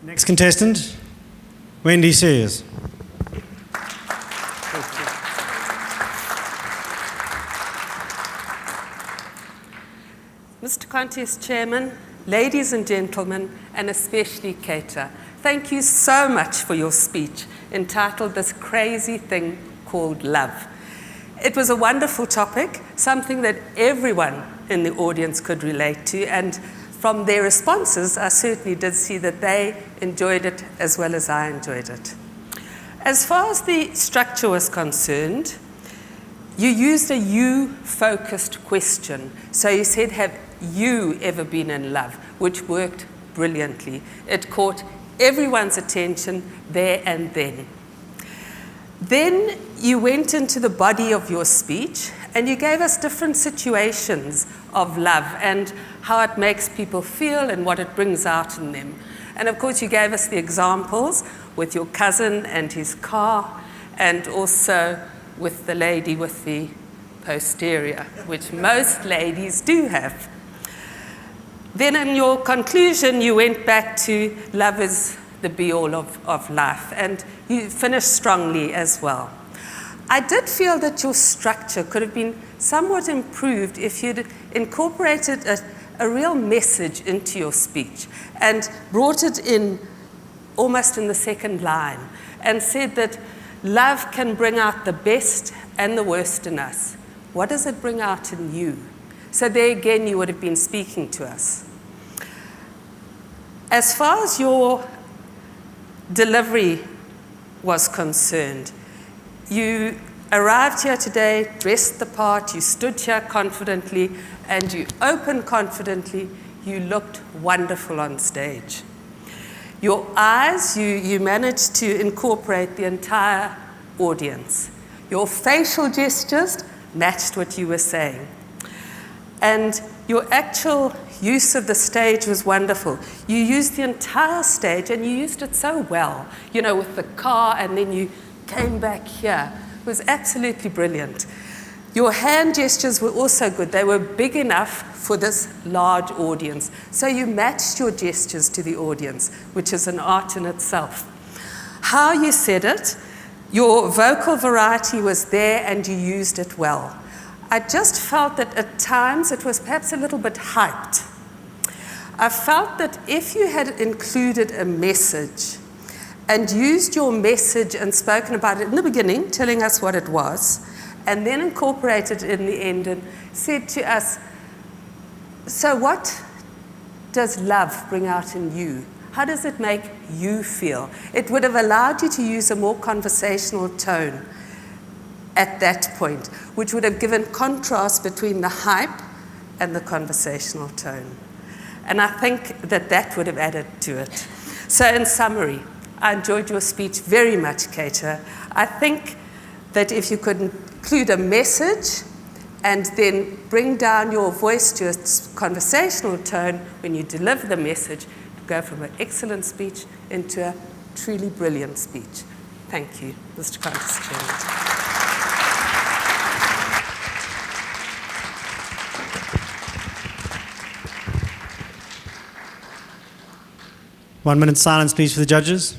Next contestant, Wendy Syers. Mr. Contest Chairman, ladies and gentlemen, and especially Cater, thank you so much for your speech entitled This Crazy Thing Called Love. It was a wonderful topic, something that everyone in the audience could relate to, and from their responses, I certainly did see that they enjoyed it as well as I enjoyed it. As far as the structure was concerned, you used a you-focused question. So you said, have you ever been in love? Which worked brilliantly. It caught everyone's attention there and then. Then you went into the body of your speech and you gave us different situations of love and how it makes people feel and what it brings out in them. And of course you gave us the examples with your cousin and his car, and also with the lady with the posterior, which most ladies do have. Then in your conclusion, you went back to love is the be-all of life, and you finished strongly as well. I did feel that your structure could have been somewhat improved if you'd incorporated a real message into your speech and brought it in almost in the second line and said that love can bring out the best and the worst in us. What does it bring out in you? So there again, you would have been speaking to us. As far as your delivery was concerned, you arrived here today, dressed the part, you stood here confidently, and you opened confidently. You looked wonderful on stage. Your eyes, you managed to incorporate the entire audience. Your facial gestures matched what you were saying. And your actual use of the stage was wonderful. You used the entire stage and you used it so well, you know, with the car, and then you came back here. It was absolutely brilliant. Your hand gestures were also good. They were big enough for this large audience. So you matched your gestures to the audience, which is an art in itself. How you said it, your vocal variety was there and you used it well. I just felt that at times it was perhaps a little bit hyped. I felt that if you had included a message and used your message and spoken about it in the beginning, telling us what it was, and then incorporated it in the end and said to us, so what does love bring out in you? How does it make you feel? It would have allowed you to use a more conversational tone at that point, which would have given contrast between the hype and the conversational tone. And I think that that would have added to it. So in summary, I enjoyed your speech very much, Cater. I think that if you could include a message and then bring down your voice to a conversational tone when you deliver the message, go from an excellent speech into a truly brilliant speech. Thank you, Mr. Contest Chairman. 1 minute silence, please, for the judges.